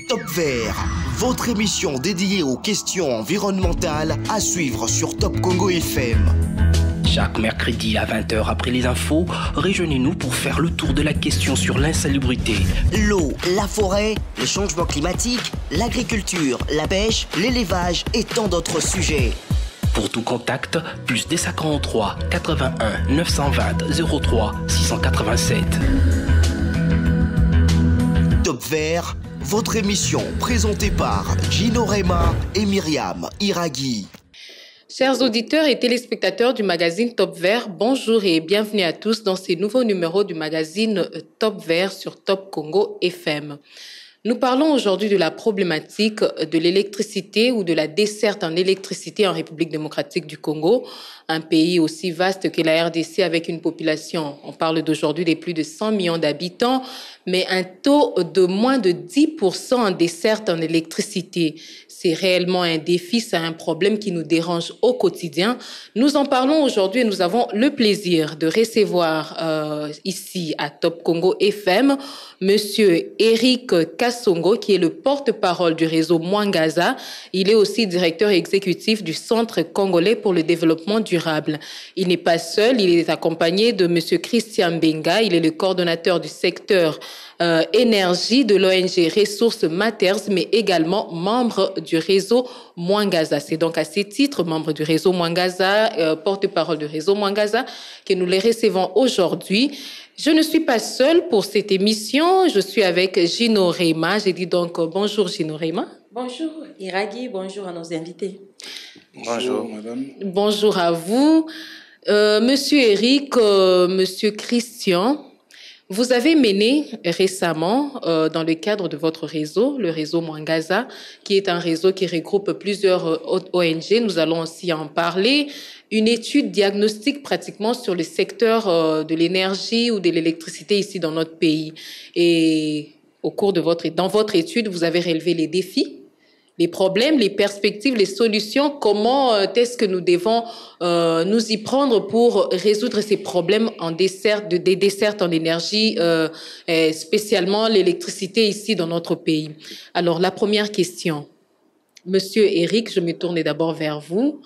Top Vert, votre émission dédiée aux questions environnementales à suivre sur Top Congo FM. Chaque mercredi à 20h après les infos, rejoignez-nous pour faire le tour de la question sur l'insalubrité. L'eau, la forêt, le changement climatique, l'agriculture, la pêche, l'élevage et tant d'autres sujets. Pour tout contact, plus des 43 81 920 03 687. Top Vert, votre émission présentée par Gino Rema et Myriam Iraghi. Chers auditeurs et téléspectateurs du magazine Top Vert, bonjour et bienvenue à tous dans ces nouveaux numéros du magazine Top Vert sur Top Congo FM. Nous parlons aujourd'hui de la problématique de l'électricité ou de la desserte en électricité en République démocratique du Congo, un pays aussi vaste que la RDC avec une population, on parle d'aujourd'hui de plus de 100 millions d'habitants, mais un taux de moins de 10% en desserte en électricité. C'est réellement un défi, c'est un problème qui nous dérange au quotidien. Nous en parlons aujourd'hui et nous avons le plaisir de recevoir ici à Top Congo FM Monsieur Eric Kassongo, qui est le porte-parole du réseau Mwangaza. Il est aussi directeur exécutif du Centre congolais pour le développement durable. Il n'est pas seul, il est accompagné de Monsieur Christian Benga. Il est le coordonnateur du secteur énergie de l'ONG Ressources Matters, mais également membre du réseau Mwangaza. C'est donc à ces titres, membre du réseau Mwangaza, porte-parole du réseau Mwangaza, que nous les recevons aujourd'hui. Je ne suis pas seule pour cette émission, je suis avec Gino Rema. J'ai dit donc bonjour Gino Rema. Bonjour Iraghi, bonjour à nos invités. Bonjour madame. Bonjour à vous. Monsieur Eric, monsieur Christian, vous avez mené récemment, dans le cadre de votre réseau, le réseau Mwangaza, qui est un réseau qui regroupe plusieurs ONG, nous allons aussi en parler, une étude diagnostique pratiquement sur le secteur de l'énergie ou de l'électricité ici dans notre pays. Et au cours de dans votre étude, vous avez relevé les défis, les problèmes, les perspectives, les solutions. Comment est-ce que nous devons nous y prendre pour résoudre ces problèmes des dessertes en énergie, spécialement l'électricité ici dans notre pays? Alors, la première question. Monsieur Eric, je me tourne d'abord vers vous.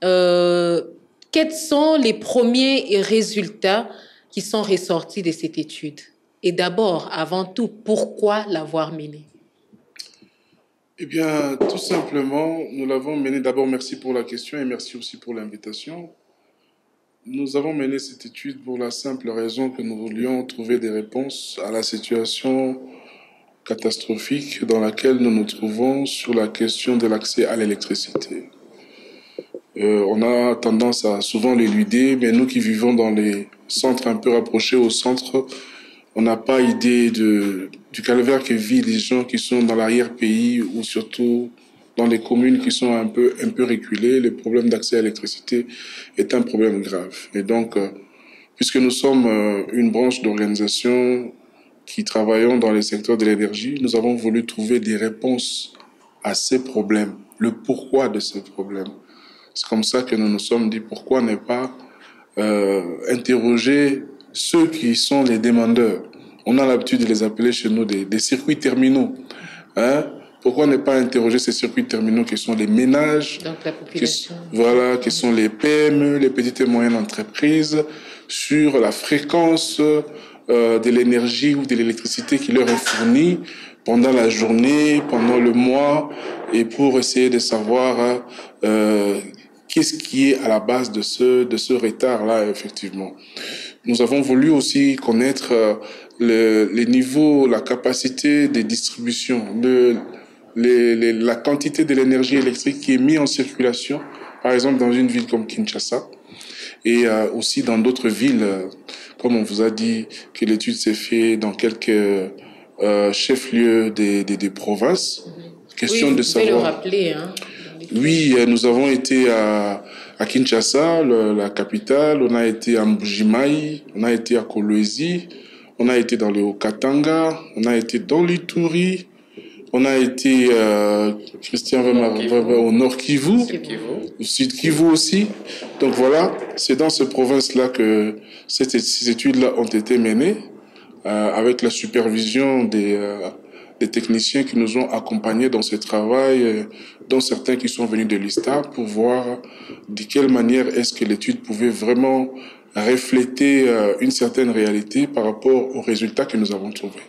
Quels sont les premiers résultats qui sont ressortis de cette étude? Et d'abord, avant tout, pourquoi l'avoir menée? Eh bien, tout simplement, nous l'avons mené. D'abord, merci pour la question et merci aussi pour l'invitation. Nous avons mené cette étude pour la simple raison que nous voulions trouver des réponses à la situation catastrophique dans laquelle nous nous trouvons sur la question de l'accès à l'électricité. On a tendance à souvent l'éluder, mais nous qui vivons dans les centres un peu rapprochés au centre, on n'a pas idée du calvaire que vivent les gens qui sont dans l'arrière-pays ou surtout dans les communes qui sont un peu reculées. Le problème d'accès à l'électricité est un problème grave. Et donc, puisque nous sommes une branche d'organisation qui travaillons dans le secteur de l'énergie, nous avons voulu trouver des réponses à ces problèmes, le pourquoi de ces problèmes. C'est comme ça que nous nous sommes dit pourquoi ne pas interroger ceux qui sont les demandeurs. On a l'habitude de les appeler chez nous des circuits terminaux. Pourquoi ne pas interroger ces circuits terminaux qui sont les ménages, donc la population. qui sont les PME, les petites et moyennes entreprises, sur la fréquence de l'énergie ou de l'électricité qui leur est fournie pendant la journée, pendant le mois, et pour essayer de savoir qu'est-ce qui est à la base de ce retard-là, effectivement. Nous avons voulu aussi connaître les niveaux, la capacité de distribution, la quantité de l'énergie électrique qui est mise en circulation, par exemple dans une ville comme Kinshasa, et aussi dans d'autres villes, comme on vous a dit que l'étude s'est faite dans quelques chefs-lieux des provinces. Question de savoir. Vous pouvez le rappeler, hein. Oui, nous avons été à Kinshasa, la capitale, on a été à Mbujimayi, on a été à Kolwezi, on a été dans le Haut-Katanga, on a été dans l'Ituri, on a été, Christian au Nord Kivu, au Sud Kivu aussi. Donc voilà, c'est dans ces provinces-là que ces études-là ont été menées, avec la supervision des techniciens qui nous ont accompagnés dans ce travail, dont certains qui sont venus de l'ISTA, pour voir de quelle manière est-ce que l'étude pouvait vraiment refléter une certaine réalité par rapport aux résultats que nous avons trouvés.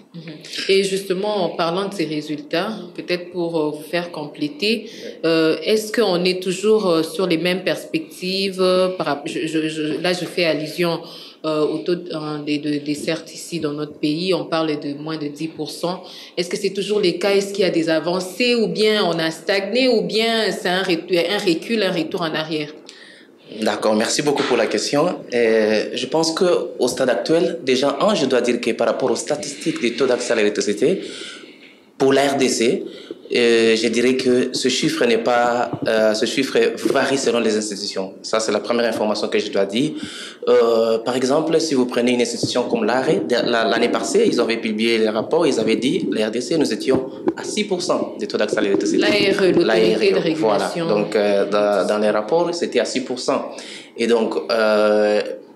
Et justement, en parlant de ces résultats, peut-être pour vous faire compléter, est-ce qu'on est toujours sur les mêmes perspectives là, je fais allusion au taux des certes ici dans notre pays, on parle de moins de 10%. Est-ce que c'est toujours le cas? Est-ce qu'il y a des avancées ou bien on a stagné ou bien c'est un recul, un retour en arrière? D'accord, merci beaucoup pour la question. Je pense qu'au stade actuel, déjà, je dois dire que par rapport aux statistiques du taux d'accès à l'électricité, pour la RDC, je dirais que ce chiffre varie selon les institutions. Ça, c'est la première information que je dois dire. Par exemple, si vous prenez une institution comme l'ARE, l'année passée, ils avaient publié les rapports, ils avaient dit, la RDC, nous étions à 6% du taux d'accès à l'électricité. L'ARE, l'autorité de régulation. Voilà. Donc, dans les rapports, c'était à 6%. Et donc,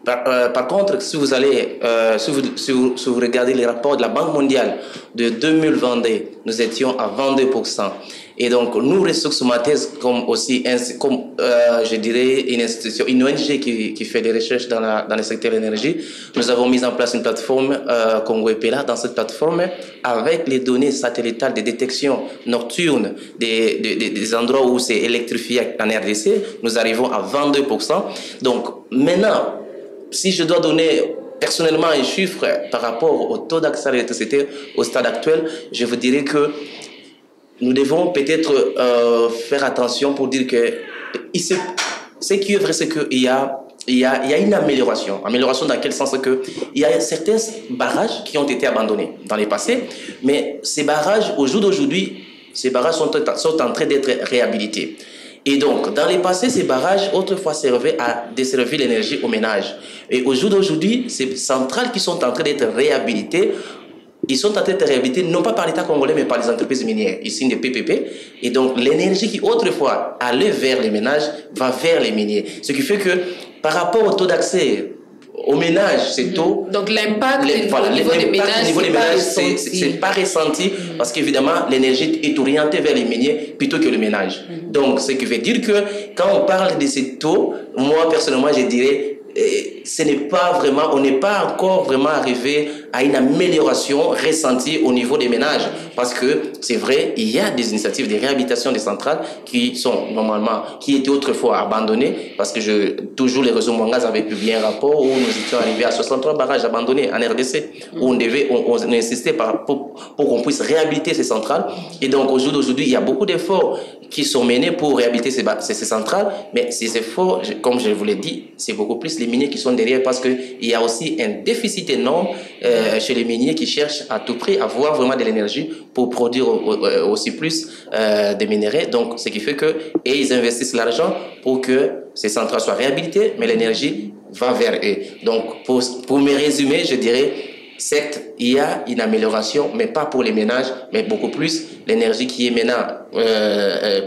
par contre, si vous allez, si vous regardez les rapports de la Banque mondiale de 2022, nous étions à 22%. Et donc, nous, Ressources Mathias, je dirais, une institution, une ONG qui fait des recherches dans le secteur de l'énergie, nous avons mis en place une plateforme Congo Epela. Dans cette plateforme, avec les données satellitales de détection nocturne des endroits où c'est électrifié en RDC, nous arrivons à 22%. Donc, maintenant, si je dois donner personnellement un chiffre par rapport au taux d'accès à l'électricité au stade actuel, je vous dirais que nous devons peut-être faire attention pour dire que ce qui est vrai, c'est qu'il y a une amélioration. Amélioration dans quel sens? Il y a certains barrages qui ont été abandonnés dans le passé, mais ces barrages, au jour d'aujourd'hui, ces barrages sont en train d'être réhabilités. Et donc, dans les passés, ces barrages, autrefois, servaient à desservir l'énergie aux ménages. Et au jour d'aujourd'hui, ces centrales qui sont en train d'être réhabilitées, ils sont en train d'être réhabilités non pas par l'État congolais, mais par les entreprises minières, ici des PPP. Et donc, l'énergie qui autrefois allait vers les ménages va vers les miniers. Ce qui fait que, par rapport au taux d'accès aux ménages, c'est taux. Donc, l'impact au niveau des ménages, c'est pas ressenti parce qu'évidemment, l'énergie est orientée vers les miniers plutôt que le ménage. Donc, ce qui veut dire que quand on parle de ces taux, moi, personnellement, je dirais, on n'est pas encore vraiment arrivé à une amélioration ressentie au niveau des ménages. Parce que c'est vrai, il y a des initiatives de réhabilitation des centrales qui étaient autrefois abandonnées. Parce que toujours les réseaux Mwangas avaient publié un rapport où nous étions arrivés à 63 barrages abandonnés en RDC, où on insistait pour qu'on puisse réhabiliter ces centrales. Et donc au jour d'aujourd'hui, il y a beaucoup d'efforts qui sont menés pour réhabiliter ces centrales. Mais ces efforts, comme je vous l'ai dit, c'est beaucoup plus les miniers qui sont derrière parce qu'il y a aussi un déficit énorme chez les miniers qui cherchent à tout prix à avoir vraiment de l'énergie pour produire aussi plus de minerais. Donc, ce qui fait ils investissent l'argent pour que ces centrales soient réhabilitées, mais l'énergie va vers eux. Donc, pour me résumer, je dirais, certes, il y a une amélioration, mais pas pour les ménages, mais beaucoup plus l'énergie qui est maintenant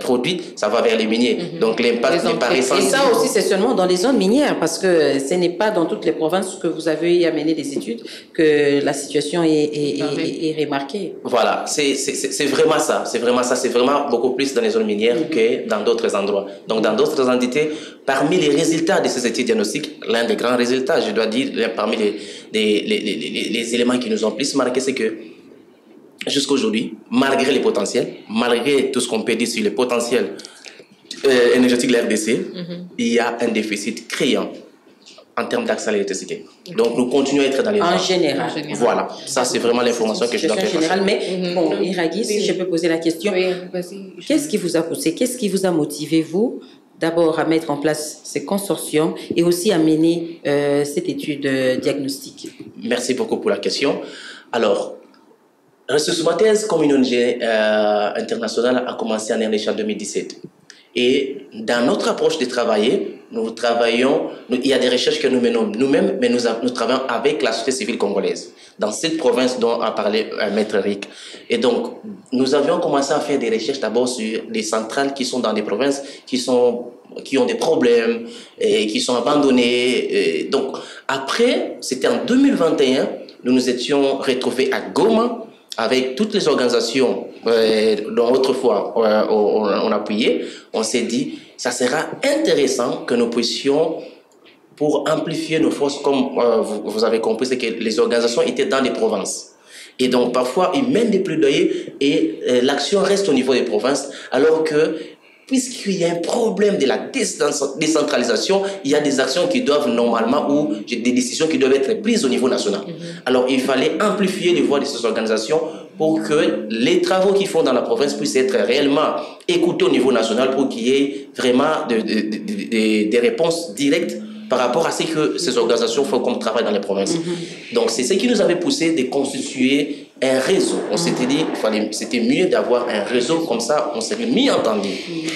produite, ça va vers les miniers. Donc l'impact n'est pas ressenti. Et ça aussi, c'est seulement dans les zones minières, parce que ce n'est pas dans toutes les provinces que vous avez amené des études que la situation est remarquée. Voilà, c'est vraiment ça. C'est vraiment beaucoup plus dans les zones minières que dans d'autres endroits. Donc dans d'autres entités, parmi les résultats de ces études diagnostiques, l'un des grands résultats, je dois dire, parmi les éléments qui nous ont plus marqué, c'est que jusqu'à aujourd'hui, malgré les potentiels, malgré tout ce qu'on peut dire sur les potentiels énergétiques de la RDC, il y a un déficit criant en termes d'accès à l'électricité. Donc, nous continuons à être dans les en général. Voilà, ça c'est vraiment l'information que je dois faire. Mais bon, Iraghi, si je peux poser la question, qu'est-ce qui vous a poussé, qu'est-ce qui vous a motivé, vous, d'abord à mettre en place ces consortiums et aussi à mener cette étude diagnostique? Merci beaucoup pour la question. Alors, Ressources Mathias, comme une ONG internationale, a commencé en RDC en 2017. Et dans notre approche de travailler, il y a des recherches que nous menons nous-mêmes, mais nous travaillons avec la société civile congolaise, dans cette province dont a parlé Maître Rick. Et donc, nous avions commencé à faire des recherches d'abord sur les centrales qui sont dans des provinces qui ont des problèmes et qui sont abandonnées. Et donc, après, c'était en 2021, nous nous étions retrouvés à Goma, avec toutes les organisations dont autrefois on appuyait, on s'est dit, ça sera intéressant que nous puissions, pour amplifier nos forces, comme vous avez compris, c'est que les organisations étaient dans les provinces. Et donc, parfois, ils mènent des plaidoyers et l'action reste au niveau des provinces, alors que, puisqu'il y a un problème de la décentralisation, il y a des actions qui doivent normalement, ou des décisions qui doivent être prises au niveau national. Alors, il fallait amplifier les voix de ces organisations pour que les travaux qu'ils font dans la province puissent être réellement écoutés au niveau national, pour qu'il y ait vraiment des réponses directes par rapport à ce que ces organisations font comme travail dans les provinces. Donc, c'est ce qui nous avait poussé de constituer un réseau. On s'était dit, c'était mieux d'avoir un réseau, comme ça, on serait mis entendu.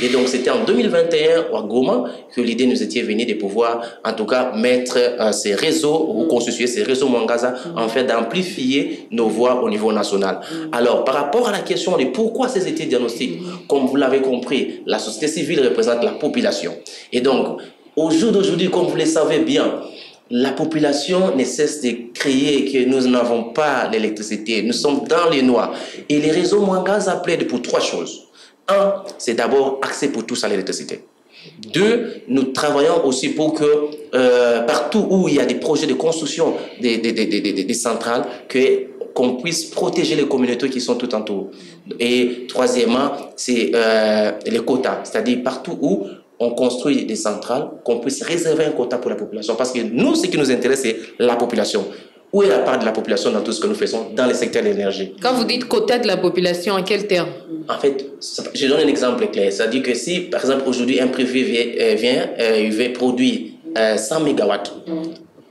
Et donc, c'était en 2021, à Goma, que l'idée nous était venue de pouvoir, en tout cas, mettre ces réseaux, ou constituer ces réseaux Mwangaza, en fait, d'amplifier nos voix au niveau national. Alors, par rapport à la question de pourquoi ces études diagnostiques, comme vous l'avez compris, la société civile représente la population. Et donc, au jour d'aujourd'hui, comme vous le savez bien, la population ne cesse de crier que nous n'avons pas l'électricité. Nous sommes dans les noirs. Et les réseaux Mwangaza plaident pour 3 choses. 1, c'est d'abord accès pour tous à l'électricité. 2, nous travaillons aussi pour que partout où il y a des projets de construction des centrales, qu'on puisse protéger les communautés qui sont tout autour. Et troisièmement, c'est les quotas, c'est-à-dire partout où on construit des centrales, qu'on puisse réserver un quota pour la population. Parce que nous, ce qui nous intéresse, c'est la population. Où est la part de la population dans tout ce que nous faisons dans le secteur de l'énergie? Quand vous dites quota de la population, en quel terme? En fait, je donne un exemple clair. C'est-à-dire que si, par exemple, aujourd'hui, un privé il veut produire 100 MW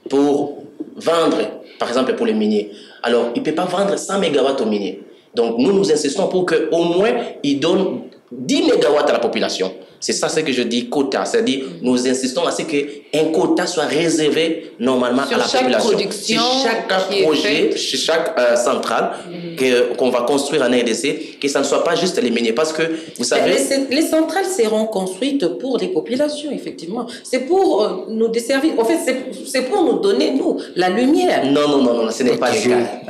pour vendre, par exemple, pour les miniers, alors il ne peut pas vendre 100 MW aux miniers. Donc, nous insistons pour qu'au moins, il donne 10 MW à la population. C'est ça ce que je dis quota, c'est-à-dire nous insistons à ce qu'un quota soit réservé normalement à la population. Sur chaque projet, sur chaque centrale qu'on va construire en RDC, que ça ne soit pas juste les miniers, parce que vous savez... Les centrales seront construites pour les populations, effectivement. C'est pour nous desservir. En fait, c'est pour nous donner, nous, la lumière. Non, ce n'est pas le cas.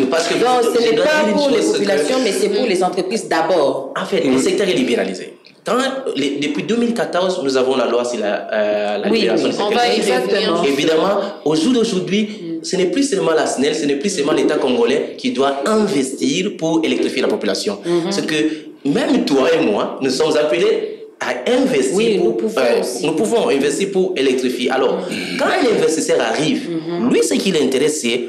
Parce que non, ce n'est pas pour les populations, mais c'est pour les entreprises d'abord. En fait, le secteur est libéralisé. Depuis 2014, nous avons la loi sur la libération du secteur. Évidemment, au jour d'aujourd'hui, ce n'est plus seulement la SNEL, ce n'est plus seulement l'État congolais qui doit investir pour électrifier la population. C'est que même toi et moi, nous sommes appelés à investir. Oui, nous pouvons investir pour électrifier. Alors, quand un investisseur arrive, lui, ce qui l'intéresse, c'est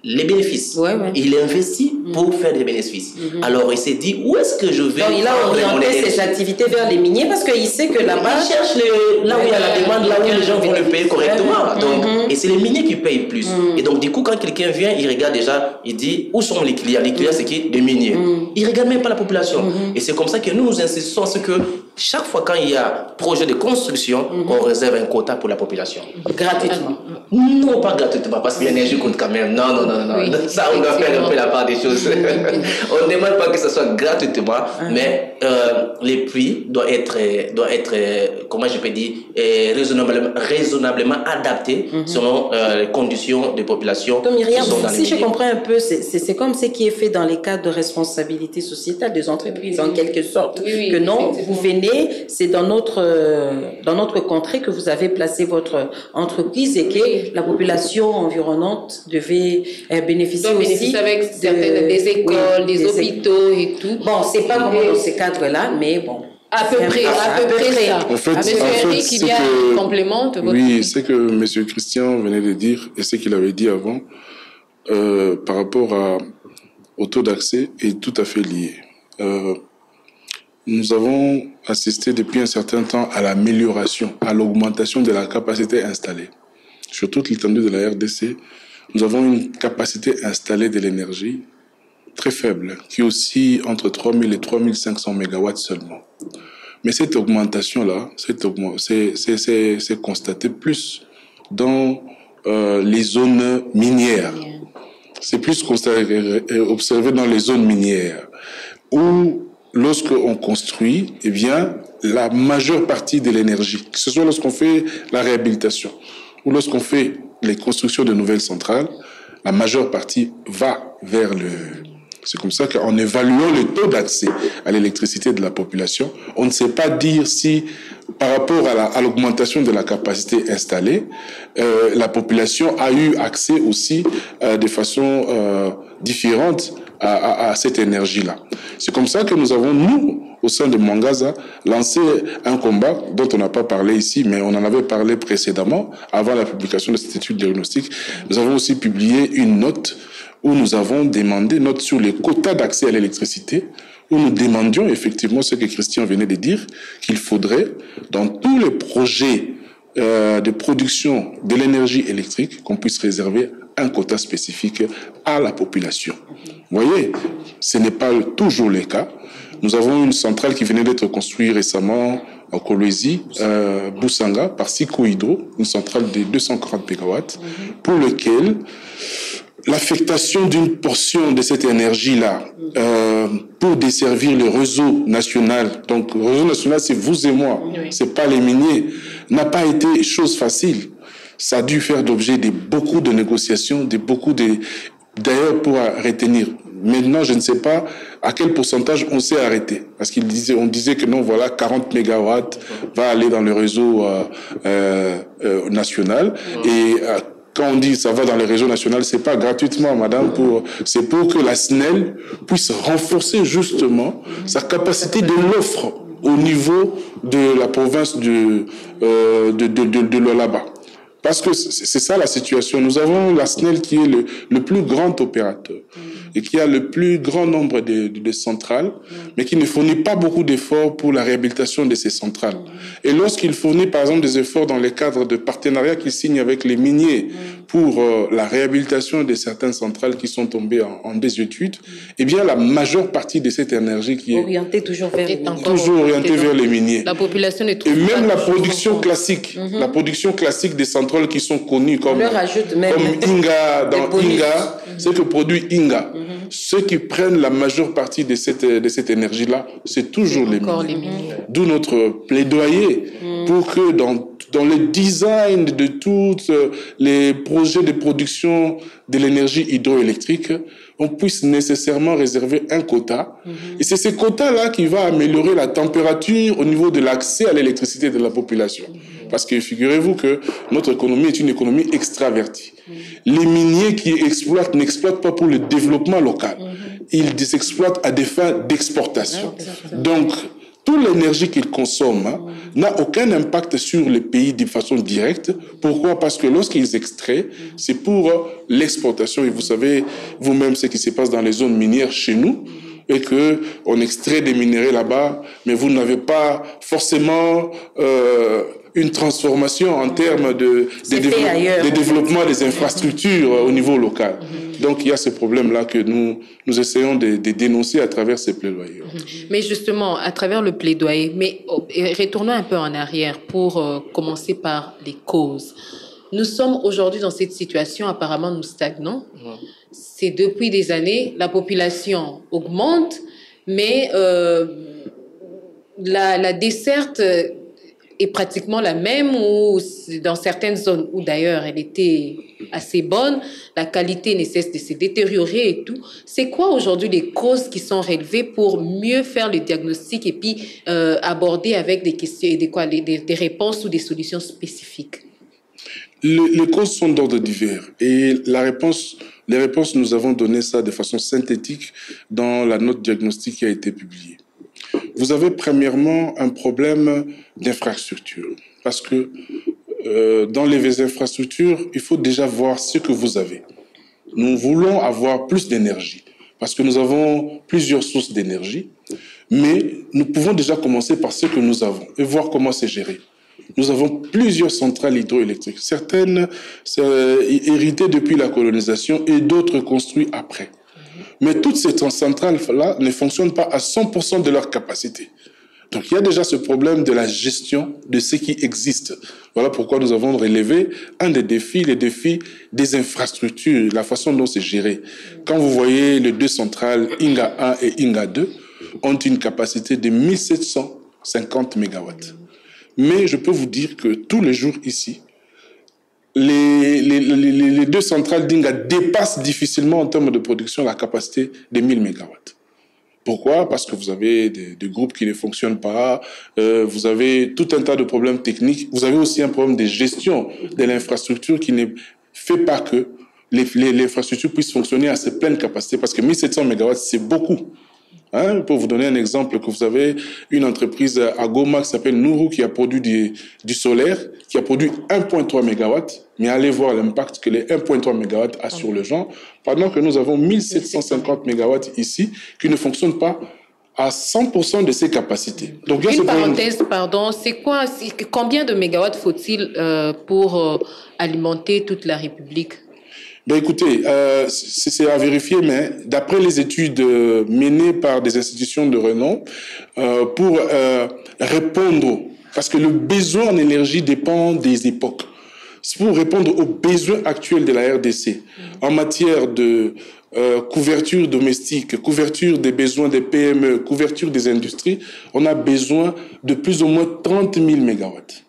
les bénéfices. Il investit pour faire des bénéfices. Alors, il s'est dit, où est-ce que je vais... Donc, il a orienté ses activités vers les miniers parce qu'il sait que là-bas... Il cherche là où il y a la demande, là où les gens vont le payer correctement. Donc, et c'est les miniers qui payent plus. Et donc, du coup, quand quelqu'un vient, il regarde déjà, il dit, où sont les clients? Les clients, c'est qui? Les miniers. Il ne regarde même pas la population. Et c'est comme ça que nous insistons sur que chaque fois quand il y a projet de construction, on réserve un quota pour la population. Gratuitement? Non, pas gratuitement, parce que l'énergie coûte quand même. Non. Ça, on doit faire un peu la part des choses. On ne demande pas que ce soit gratuitement, mais les prix doivent être comment je peux dire, raisonnablement adaptés selon les conditions de population. Donc, Myriam, si je comprends un peu, c'est comme ce qui est fait dans les cadres de responsabilité sociétale des entreprises, en quelque sorte. Que non, vous venez, c'est dans notre contrée que vous avez placé votre entreprise et que la population environnante devait bénéficier aussi avec certaines des écoles, des hôpitaux et tout. Bon, c'est pas vraiment dans ces cadres-là, mais bon. À peu près ça. En fait, Eric, il y a un complément de votre... Oui, c'est que M. Christian venait de dire, et ce qu'il avait dit avant, par rapport au taux d'accès, est tout à fait lié. Nous avons assisté depuis un certain temps à l'amélioration, à l'augmentation de la capacité installée. Sur toute l'étendue de la RDC, nous avons une capacité installée de l'énergie très faible, qui oscille entre 3000 et 3500 MW seulement. Mais cette augmentation-là, c'est constaté plus dans les zones minières. C'est plus observé dans les zones minières, où lorsqu'on construit, eh bien, la majeure partie de l'énergie, que ce soit lorsqu'on fait la réhabilitation ou lorsqu'on fait les constructions de nouvelles centrales, la majeure partie va vers C'est comme ça qu'en évaluant le taux d'accès à l'électricité de la population, on ne sait pas dire si, par rapport à l'augmentation de la capacité installée, la population a eu accès aussi de façon différente à cette énergie-là. C'est comme ça que nous avons, nous, au sein de Mwangaza, lancé un combat dont on n'a pas parlé ici, mais on en avait parlé précédemment, avant la publication de cette étude diagnostique. Nous avons aussi publié une note où nous avons demandé, note sur les quotas d'accès à l'électricité, où nous demandions effectivement ce que Christian venait de dire, qu'il faudrait, dans tous les projets de production de l'énergie électrique, qu'on puisse réserver un quota spécifique à la population. Vous voyez, ce n'est pas toujours le cas. Nous avons une centrale qui venait d'être construite récemment en Kolwezi, Boussanga, par Siko Hydro, une centrale de 240 MW, pour lequel l'affectation d'une portion de cette énergie-là pour desservir le réseau national, donc le réseau national c'est vous et moi, c'est pas les miniers, n'a pas été chose facile. Ça a dû faire l'objet de beaucoup de négociations, d'ailleurs pour retenir. Maintenant, je ne sais pas à quel pourcentage on s'est arrêté. Parce on disait que non, voilà, 40 mégawatts va aller dans le réseau national. Et quand on dit ça va dans le réseau national, c'est pas gratuitement, madame, c'est pour que la SNEL puisse renforcer justement sa capacité de l'offre au niveau de la province de Lualaba. Parce que c'est ça la situation. Nous avons la SNEL qui est le plus grand opérateur et qui a le plus grand nombre de centrales, mais qui ne fournit pas beaucoup d'efforts pour la réhabilitation de ces centrales. Et lorsqu'il fournit, par exemple, des efforts dans le cadre de partenariats qu'il signe avec les miniers pour la réhabilitation de certaines centrales qui sont tombées en désuétude, eh bien, la majeure partie de cette énergie qui est orientée toujours vers les miniers. Toujours orientée vers les miniers. La population est toujours. Et même la production classique, la production classique des centrales qui sont connues comme Inga, dans Inga, ce que produit Inga. Ceux qui prennent la majeure partie de cette énergie-là, c'est toujours les miniers. D'où notre plaidoyer pour que dans le design de tous les projets de production de l'énergie hydroélectrique, on puisse nécessairement réserver un quota. Et c'est ce quota-là qui va améliorer la température au niveau de l'accès à l'électricité de la population. Parce que figurez-vous que notre économie est une économie extravertie. Les miniers qui exploitent n'exploitent pas pour le développement local. Ils exploitent à des fins d'exportation. Donc, toute l'énergie qu'ils consomment n'a aucun impact sur le pays de façon directe. Pourquoi? Parce que lorsqu'ils extraient, c'est pour l'exportation. Et vous savez vous-même ce qui se passe dans les zones minières chez nous, et que on extrait des minéraux là-bas, mais vous n'avez pas forcément une transformation en termes de développement des infrastructures au niveau local. Donc il y a ce problème-là que nous essayons de dénoncer à travers ces plaidoyers. Mais justement, à travers le plaidoyer, mais retournons un peu en arrière pour commencer par les causes. Nous sommes aujourd'hui dans cette situation, apparemment nous stagnons. C'est depuis des années, la population augmente, mais la desserte est pratiquement la même, ou dans certaines zones où d'ailleurs elle était assez bonne, la qualité ne cesse de se détériorer et tout. C'est quoi aujourd'hui les causes qui sont relevées pour mieux faire le diagnostic et puis aborder avec des questions et des réponses ou des solutions spécifiques? Les causes sont d'ordre divers et les réponses, nous avons donné ça de façon synthétique dans la note diagnostique qui a été publiée. Vous avez premièrement un problème d'infrastructure parce que dans les infrastructures, il faut déjà voir ce que vous avez. Nous voulons avoir plus d'énergie parce que nous avons plusieurs sources d'énergie, mais nous pouvons déjà commencer par ce que nous avons et voir comment c'est géré. Nous avons plusieurs centrales hydroélectriques, certaines héritées depuis la colonisation et d'autres construites après. Mais toutes ces centrales-là ne fonctionnent pas à 100% de leur capacité. Donc il y a déjà ce problème de la gestion de ce qui existe. Voilà pourquoi nous avons relevé un des défis, les défis des infrastructures, la façon dont c'est géré. Quand vous voyez les deux centrales, Inga 1 et Inga 2, ont une capacité de 1750 MW. Mais je peux vous dire que tous les jours ici, les deux centrales d'Inga dépassent difficilement en termes de production la capacité des 1000 MW. Pourquoi? Parce que vous avez des groupes qui ne fonctionnent pas, vous avez tout un tas de problèmes techniques, vous avez aussi un problème de gestion de l'infrastructure qui ne fait pas que l'infrastructure puisse fonctionner à ses pleines capacités, parce que 1700 MW, c'est beaucoup. Hein, pour vous donner un exemple, que vous avez une entreprise à Goma qui s'appelle Nourou qui a produit du solaire, qui a produit 1,3 MW, mais allez voir l'impact que les 1,3 MW a sur le genre, pendant que nous avons 1750 MW ici qui ne fonctionnent pas à 100% de ses capacités. Donc, une parenthèse, pardon, combien de mégawatts faut-il pour alimenter toute la République? Ben écoutez, c'est à vérifier, mais d'après les études menées par des institutions de renom, pour répondre, parce que le besoin en énergie dépend des époques, c'est pour répondre aux besoins actuels de la RDC en matière de couverture domestique, couverture des besoins des PME, couverture des industries, on a besoin de plus ou moins 30 000 mégawatts.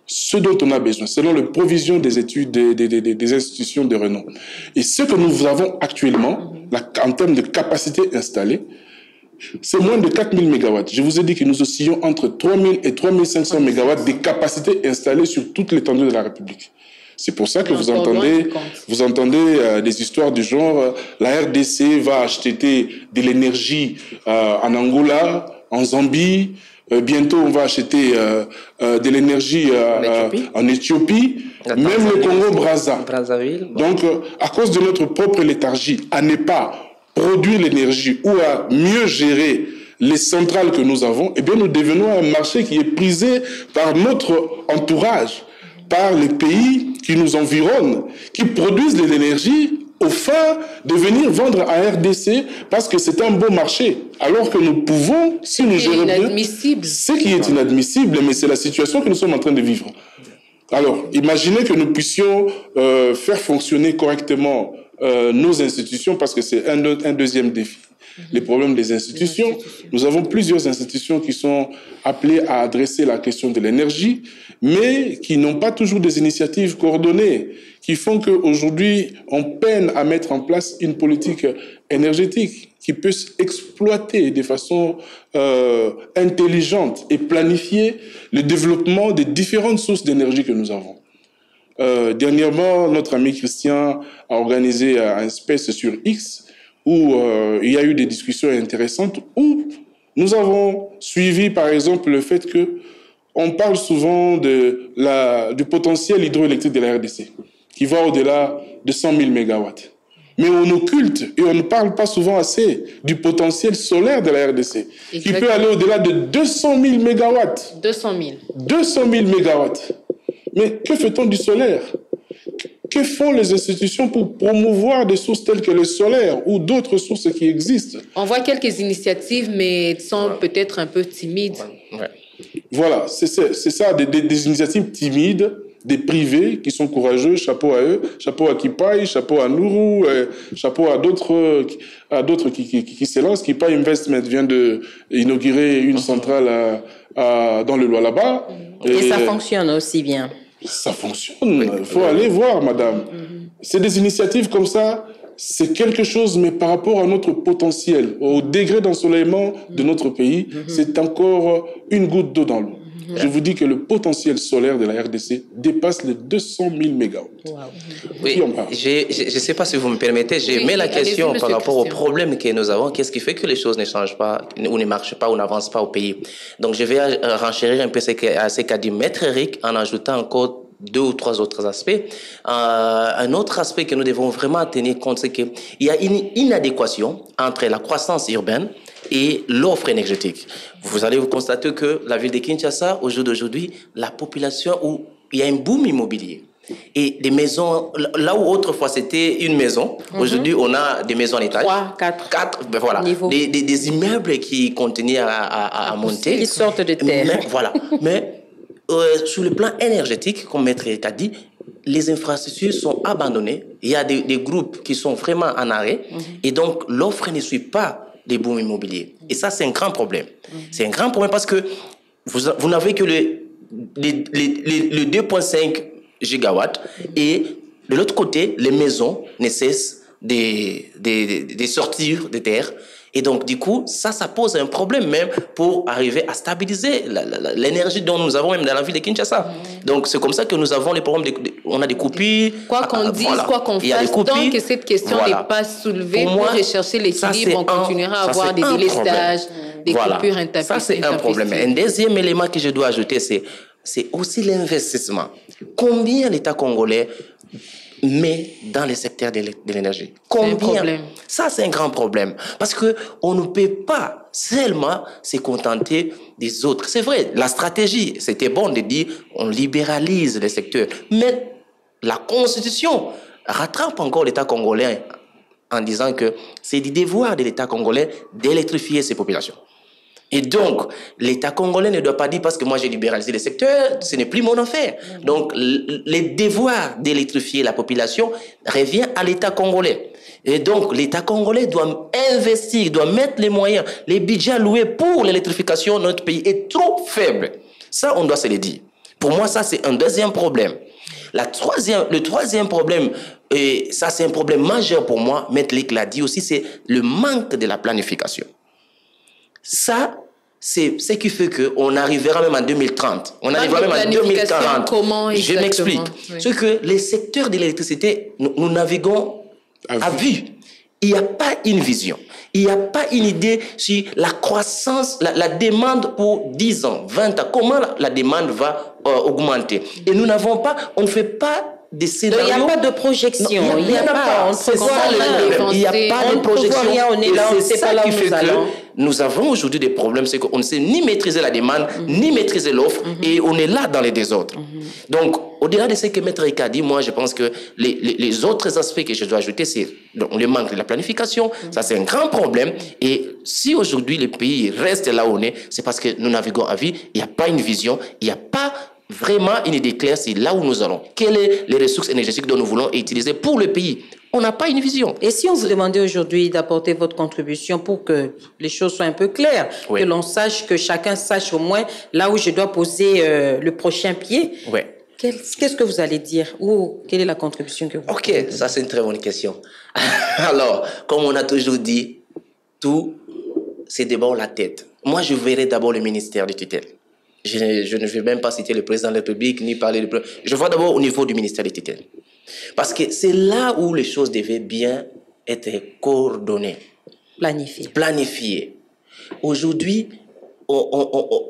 Ce dont on a besoin, selon les provisions des études des institutions de renom. Et ce que nous avons actuellement, en termes de capacité installée, c'est moins de 4000 MW. Je vous ai dit que nous oscillons entre 3000 et 3500 MW de capacité installée sur toute l'étendue de la République. C'est pour ça que vous entendez des histoires du genre la RDC va acheter de l'énergie en Angola, en Zambie. Bientôt, on va acheter de l'énergie en Éthiopie, même le Congo-Brazzaville. Donc, à cause de notre propre léthargie, à ne pas produire l'énergie ou à mieux gérer les centrales que nous avons, eh bien, nous devenons un marché qui est prisé par notre entourage, par les pays qui nous environnent, qui produisent de l'énergie au fin de venir vendre à RDC parce que c'est un beau marché. Alors que nous pouvons, si nous gérons bien, ce qui est inadmissible, mais c'est la situation que nous sommes en train de vivre. Alors, imaginez que nous puissions faire fonctionner correctement nos institutions, parce que c'est un deuxième défi. Les problèmes des institutions. Nous avons plusieurs institutions qui sont appelées à adresser la question de l'énergie, mais qui n'ont pas toujours des initiatives coordonnées, qui font qu'aujourd'hui, on peine à mettre en place une politique énergétique qui puisse exploiter de façon intelligente et planifier le développement des différentes sources d'énergie que nous avons. Dernièrement, notre ami Christian a organisé un space sur X où il y a eu des discussions intéressantes, où nous avons suivi, par exemple, le fait que on parle souvent du potentiel hydroélectrique de la RDC, qui va au-delà de 100 000 mégawatts. Mais on occulte et on ne parle pas souvent assez du potentiel solaire de la RDC, qui peut aller au-delà de 200 000 mégawatts. 200 000. 200 000 mégawatts. Mais que fait-on du solaire ? Que font les institutions pour promouvoir des sources telles que le solaire ou d'autres sources qui existent ? On voit quelques initiatives, mais sont peut-être un peu timides. Ouais. Voilà, c'est ça, des initiatives timides, des privés qui sont courageux, chapeau à eux, chapeau à Kipai, chapeau à Nourou, chapeau à d'autres qui se lancent. Kipai Investment vient d'inaugurer une centrale dans le Lualaba. Et ça fonctionne aussi bien. Ça fonctionne, il faut aller voir, madame. C'est des initiatives comme ça, c'est quelque chose, mais par rapport à notre potentiel, au degré d'ensoleillement de notre pays, c'est encore une goutte d'eau dans l'eau. Je vous dis que le potentiel solaire de la RDC dépasse les 200 000 mégawatts. Wow. Oui, je ne sais pas si vous me permettez, j'ai mis la question par rapport aux problèmes que nous avons. Qu'est-ce qui fait que les choses ne changent pas, ou ne marchent pas, ou n'avancent pas au pays? Donc, je vais renchérir un peu ce qu'a dit Maître Eric en ajoutant encore 2 ou 3 autres aspects. Un autre aspect que nous devons vraiment tenir compte, c'est qu'il y a une inadéquation entre la croissance urbaine et l'offre énergétique. Vous allez vous constater que la ville de Kinshasa, au jour d'aujourd'hui, la population, où il y a un boom immobilier. Et des maisons, là où autrefois c'était une maison, aujourd'hui on a des maisons en étage. 3, 4. Ben voilà. Des immeubles qui continuent à monter. Qui sortent de terre. Mais sur le plan énergétique, comme Maître a dit, les infrastructures sont abandonnées. Il y a des groupes qui sont vraiment en arrêt. Et donc l'offre ne suit pas les booms immobiliers. Et ça, c'est un grand problème. C'est un grand problème parce que vous n'avez que le 2,5 gigawatts. Et de l'autre côté, les maisons ne cessent de sortir de terre. Et donc, du coup, ça pose un problème même pour arriver à stabiliser l'énergie dont nous avons même dans la ville de Kinshasa. Donc, c'est comme ça que nous avons les problèmes, on a des coupures. Quoi qu'on dise, quoi qu'on fasse, tant que cette question n'est pas soulevée pour rechercher l'équilibre, on continuera à avoir des délestages, des coupures intermittentes. Ça, c'est un problème. Un deuxième élément que je dois ajouter, c'est aussi l'investissement. Combien l'État congolais met dans le secteur de l'énergie? Combien? Ça, c'est un grand problème. Parce qu'on ne peut pas seulement se contenter des autres. C'est vrai, la stratégie, c'était bon de dire on libéralise le secteur. Mais la Constitution rattrape encore l'État congolais en disant que c'est du devoir de l'État congolais d'électrifier ses populations. Et donc, l'État congolais ne doit pas dire parce que moi j'ai libéralisé le secteur, ce n'est plus mon affaire. Donc, le devoir d'électrifier la population revient à l'État congolais. Et donc, l'État congolais doit investir, doit mettre les moyens. Les budgets alloués pour l'électrification de notre pays est trop faible. Ça, on doit se le dire. Pour moi, ça, c'est un deuxième problème. Le troisième problème, et ça, c'est un problème majeur pour moi, Maître Lick l'a dit aussi, c'est le manque de la planification. Ça, c'est ce qui fait qu'on arrivera même en 2030. On arrivera même en 2040. Comment je m'explique. Oui. C'est que les secteurs de l'électricité, nous naviguons à vue. Il n'y a pas une vision. Il n'y a pas une idée sur la croissance, la demande pour 10 ans, 20 ans. Comment la demande va augmenter. Et nous n'avons pas, on ne fait pas des scénarios. Il n'y a pas de projection. Il n'y a pas de projection. Et c'est ça qui fait que nous avons aujourd'hui des problèmes. C'est qu'on ne sait ni maîtriser la demande, ni maîtriser l'offre. Et on est là dans les désordres. Donc, au-delà de ce que Maître Ika dit, moi, je pense que les autres aspects que je dois ajouter, c'est le manque de la planification. Ça, c'est un grand problème. Et si aujourd'hui, le pays reste là où on est, c'est parce que nous naviguons à vie. Il n'y a pas une vision. Il n'y a pas vraiment une idée claire, c'est là où nous allons. Quelles sont les ressources énergétiques dont nous voulons utiliser pour le pays? On n'a pas une vision. Et si on vous demandait aujourd'hui d'apporter votre contribution pour que les choses soient un peu claires, que l'on sache, que chacun sache au moins là où je dois poser le prochain pied, qu'est-ce que vous allez dire? Ou quelle est la contribution que vous Ok, ça c'est une très bonne question. Alors, comme on a toujours dit, tout, c'est d'abord la tête. Moi, je verrai d'abord le ministère de tutelle. Je ne vais même pas citer le président de la République, ni parler du président. Je vois d'abord au niveau du ministère des tutelles. Parce que c'est là où les choses devaient bien être coordonnées. Planifiées. Aujourd'hui,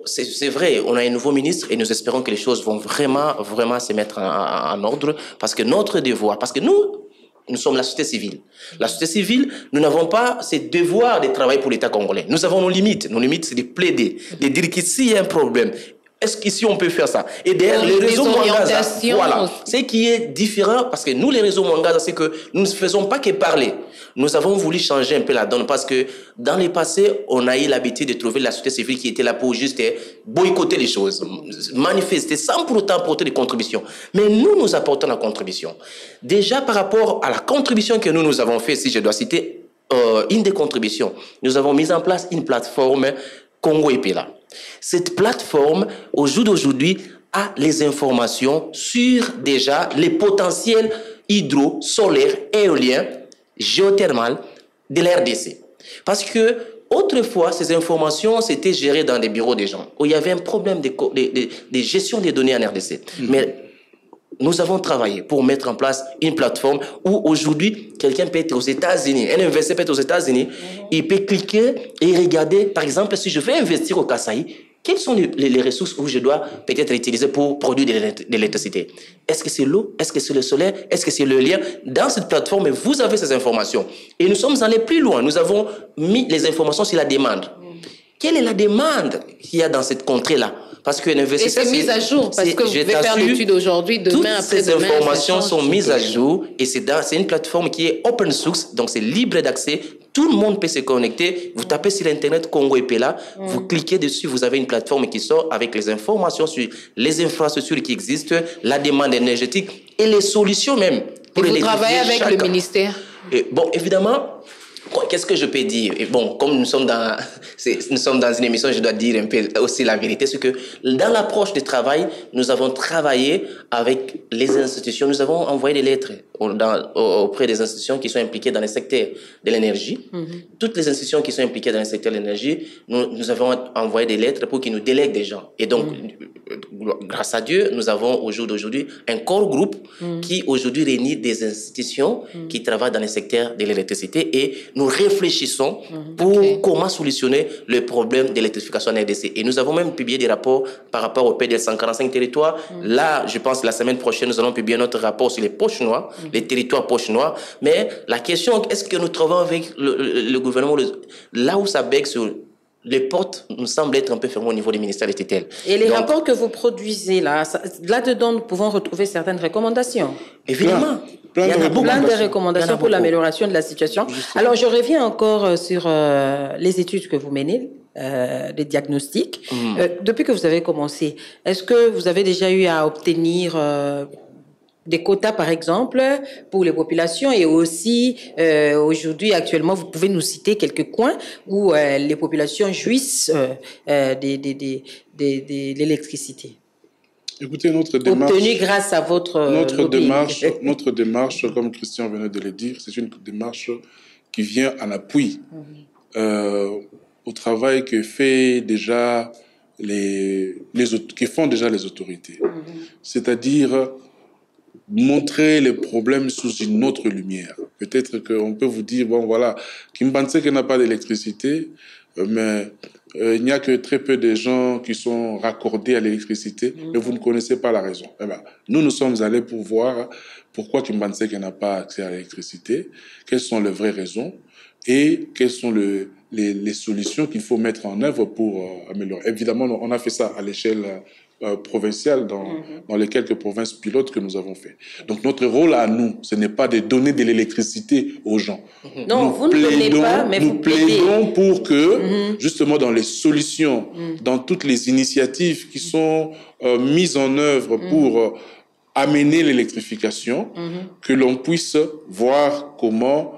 c'est vrai, on a un nouveau ministre et nous espérons que les choses vont vraiment se mettre en ordre. Parce que notre devoir, parce que nous sommes la société civile. La société civile, nous n'avons pas ce devoir de travailler pour l'État congolais. Nous avons nos limites. Nos limites, c'est de plaider, de dire qu'ici, il y a un problème. Est-ce qu'ici, on peut faire ça? Et derrière, les réseaux Mwangaza, voilà. Ce qui est différent, parce que nous, les réseaux Mwangaza, c'est que nous ne faisons pas que parler. Nous avons voulu changer un peu la donne parce que dans le passé, on a eu l'habitude de trouver la société civile qui était là pour juste boycotter les choses, manifester sans pour autant apporter des contributions. Mais nous apportons la contribution. Déjà, par rapport à la contribution que nous avons fait, si je dois citer une des contributions, nous avons mis en place une plateforme Congo Epela. Cette plateforme, au jour d'aujourd'hui, a les informations sur déjà les potentiels hydro, solaires, éoliens, géothermales de l'RDC. Parce que autrefois, ces informations, c'était géré dans des bureaux des gens, où il y avait un problème de gestion des données en RDC. Mais nous avons travaillé pour mettre en place une plateforme où aujourd'hui, quelqu'un peut être aux États-Unis, un investisseur peut être aux États-Unis, il peut cliquer et regarder, par exemple, si je veux investir au Kasaï, quelles sont les ressources où je dois peut-être utiliser pour produire de l'électricité? Est-ce que c'est l'eau? Est-ce que c'est le solaire? Est-ce que c'est le lien? Dans cette plateforme, vous avez ces informations. Et nous sommes allés plus loin. Nous avons mis les informations sur la demande. Quelle est la demande qu'il y a dans cette contrée-là? Parce que l'investisseur, c'est mis à jour, parce que vous pouvez faire l'étude aujourd'hui, demain, après-demain. Toutes ces informations sont mises à jour et c'est une plateforme qui est open source, donc c'est libre d'accès. Tout le monde peut se connecter. Vous tapez sur Internet Congo Epela, vous cliquez dessus, vous avez une plateforme qui sort avec les informations sur les infrastructures qui existent, la demande énergétique et les solutions même. Et vous travaillez avec le ministère? Bon, évidemment, qu'est-ce que je peux dire? Et bon, comme nous sommes dans une émission, je dois dire un peu aussi la vérité, c'est que dans l'approche du travail, nous avons travaillé avec les institutions, nous avons envoyé des lettres auprès des institutions qui sont impliquées dans le secteur de l'énergie. Toutes les institutions qui sont impliquées dans le secteur de l'énergie, nous avons envoyé des lettres pour qu'ils nous délèguent des gens. Et donc, grâce à Dieu, nous avons au jour d'aujourd'hui un corps groupe qui aujourd'hui réunit des institutions qui travaillent dans le secteur de l'électricité et nous réfléchissons pour comment solutionner le problème de l'électrification en RDC. Et nous avons même publié des rapports par rapport au PDL 145 territoires. Là, je pense la semaine prochaine, nous allons publier notre rapport sur les poches noires, les territoires poches noires. Mais la question, est-ce que nous trouvons avec le gouvernement, là où ça bègue sur les portes nous semblent être un peu fermées au niveau du ministère de tutelle. Et les rapports que vous produisez là-dedans, nous pouvons retrouver certaines recommandations. Évidemment. Il y a plein de recommandations pour l'amélioration de la situation. Justement. Alors, je reviens encore sur les études que vous menez, les diagnostics. Depuis que vous avez commencé, est-ce que vous avez déjà eu à obtenir des quotas, par exemple, pour les populations et aussi, aujourd'hui, actuellement, vous pouvez nous citer quelques coins où les populations jouissent de l'électricité. Écoutez, notre démarche... Obtenue grâce à votre notre démarche, comme Christian venait de le dire, c'est une démarche qui vient en appui au travail que fait déjà qui font déjà les autorités. C'est-à-dire montrer les problèmes sous une autre lumière. Peut-être qu'on peut vous dire, bon voilà, Kimbanse n'a pas d'électricité, mais il n'y a que très peu de gens qui sont raccordés à l'électricité, mais vous ne connaissez pas la raison. Eh ben, nous sommes allés pour voir pourquoi Kimbanse n'a pas accès à l'électricité, quelles sont les vraies raisons et quelles sont les solutions qu'il faut mettre en œuvre pour améliorer. Évidemment, on a fait ça à l'échelle provinciale dans les quelques provinces pilotes que nous avons fait. Donc notre rôle à nous, ce n'est pas de donner de l'électricité aux gens. Non, vous ne donnez pas, mais vous plaidons pour que, justement, dans les solutions, dans toutes les initiatives qui sont mises en œuvre pour amener l'électrification, que l'on puisse voir comment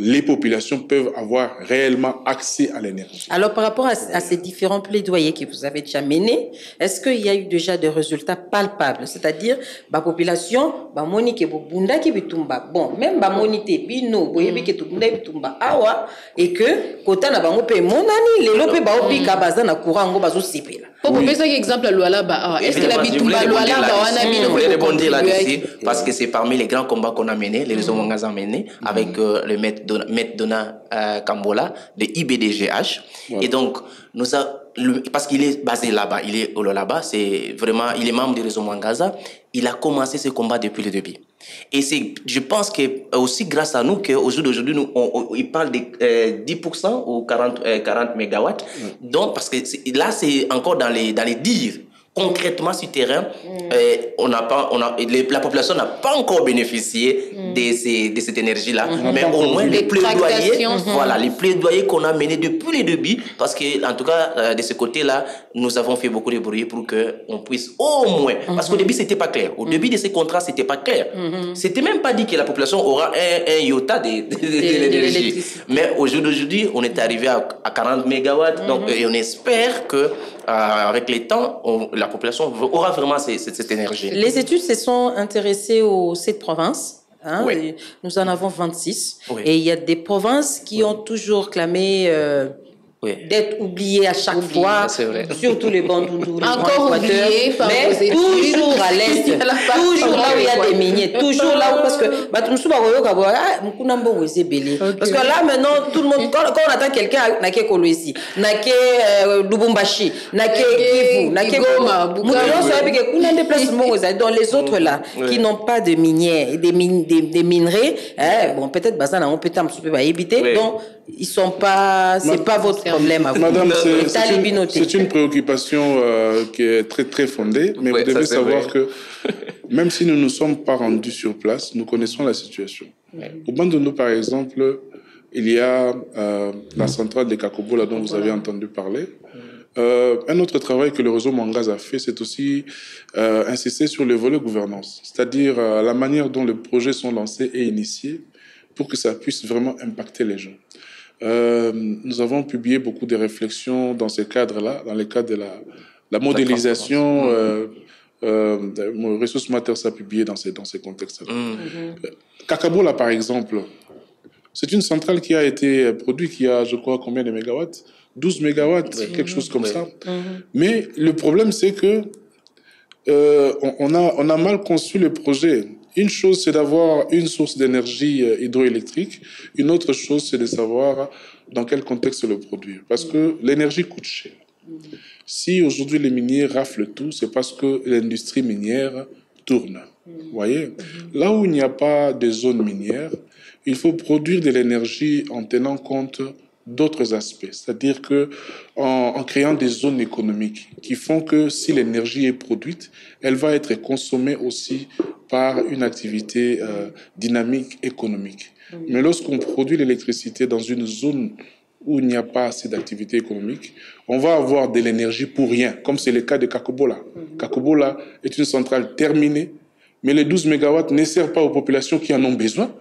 les populations peuvent avoir réellement accès à l'énergie. Alors, par rapport à ces différents plaidoyers que vous avez déjà menés, est-ce qu'il y a eu déjà des résultats palpables? C'est-à-dire, la population, moni ke bunda ki bitumba. Bon, même monité bino, boyebi ke tubunda bitumba awa, et que, kota na bango pe monani, les lope ba opi kabaza na courant ngo bazo sipela. Pour vous faire exemple, est-ce que la bitumba je voulais rebondir là-dessus parce que c'est parmi les grands combats qu'on a menés, les réseaux Mwangaza menés, avec le maître Dona Kambola de IBDGH. Et donc, parce qu'il est basé là-bas, il est là-bas, il est membre du réseau Mwangaza, il a commencé ce combat depuis le début. Et je pense que aussi grâce à nous qu'au jour d'aujourd'hui, il parle de 10% ou 40 mégawatts. Donc, parce que là, c'est encore dans les dires. Concrètement, sur le terrain, la population n'a pas encore bénéficié de cette énergie-là. Mais au moins, les plaidoyers qu'on a menés depuis le début, parce que, en tout cas, de ce côté-là, nous avons fait beaucoup de bruit pour qu'on puisse au moins, parce qu'au début, c'était pas clair. Au début de ces contrats, c'était pas clair. C'était même pas dit que la population aura un iota d'énergie. Mais au jour d'aujourd'hui, on est arrivé à 40 mégawatts. Donc, et on espère que, avec les temps, la population aura vraiment cette énergie. Les études se sont intéressées aux 7 provinces. Oui. Nous en avons 26. Oui. Et il y a des provinces qui ont toujours clamé d'être oubliées à chaque fois, surtout les Bandundu, encore oubliées, mais toujours à l'est, toujours là où il y a des miniers, toujours là où, parce que parce que là maintenant tout le monde, quand on attend quelqu'un n'a qu'à Kolwezi, n'a qu'à Lubumbashi, n'a qu'à Kivu, n'a qu'à Goma, dans les autres là qui n'ont pas de miniers, des minerais, bon peut-être ça on peut un petit peu éviter, donc ils sont pas, c'est pas votre problème à vous. Madame, c'est une préoccupation qui est très très fondée, mais vous devez savoir que même si nous ne sommes pas rendus sur place, nous connaissons la situation. Au Bandundu, par exemple, il y a la centrale de Kakobola dont vous avez entendu parler. Un autre travail que le réseau Mwangaza a fait, c'est aussi insister sur le volet gouvernance, c'est-à-dire la manière dont les projets sont lancés et initiés pour que ça puisse vraiment impacter les gens. Nous avons publié beaucoup de réflexions dans ces cadres-là, dans les cadres de la modélisation. Ressources Matters a publié dans ces contextes-là. Kakabola, par exemple, c'est une centrale qui a été produite, qui a, je crois, combien de mégawatts? 12 mégawatts, quelque chose comme ça. Mais le problème, c'est que on a mal conçu le projet. Une chose, c'est d'avoir une source d'énergie hydroélectrique. Une autre chose, c'est de savoir dans quel contexte le produire. Parce que l'énergie coûte cher. Si aujourd'hui les miniers raflent tout, c'est parce que l'industrie minière tourne. Vous voyez? Là où il n'y a pas de zone minière, il faut produire de l'énergie en tenant compte d'autres aspects. C'est-à-dire que en créant des zones économiques qui font que si l'énergie est produite, elle va être consommée aussi par une activité dynamique économique. Mais lorsqu'on produit l'électricité dans une zone où il n'y a pas assez d'activité économique, on va avoir de l'énergie pour rien, comme c'est le cas de Kakobola. Kakobola est une centrale terminée, mais les 12 mégawatts ne servent pas aux populations qui en ont besoin,